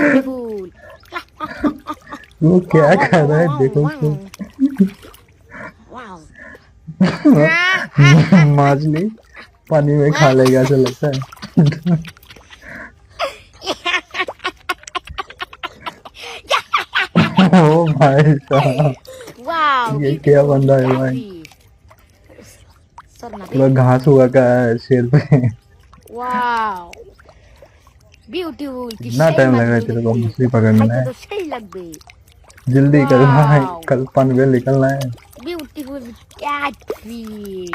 Beautiful. वो वाह क्या वाह कर वाह रहा है वाह देखो वाह उसको। वाह। मछली पानी में खा लेगा ऐसा लगता है। ओ भाई साहब, वाह ये क्या ब्यूटीफुल बंदा है भाई। कैटफिश। सरना बे। पूरा घास हुआ का है शेर पे। वाह ब्यूटीफुल, कि कितना सही टाइम लग रहा है मछली तेरे को लगती। मछली पकड़ने खाई में? तो सही लग गई। जल्दी कर भाई, वाह कल पनवेल निकलना है। Beautiful catfish.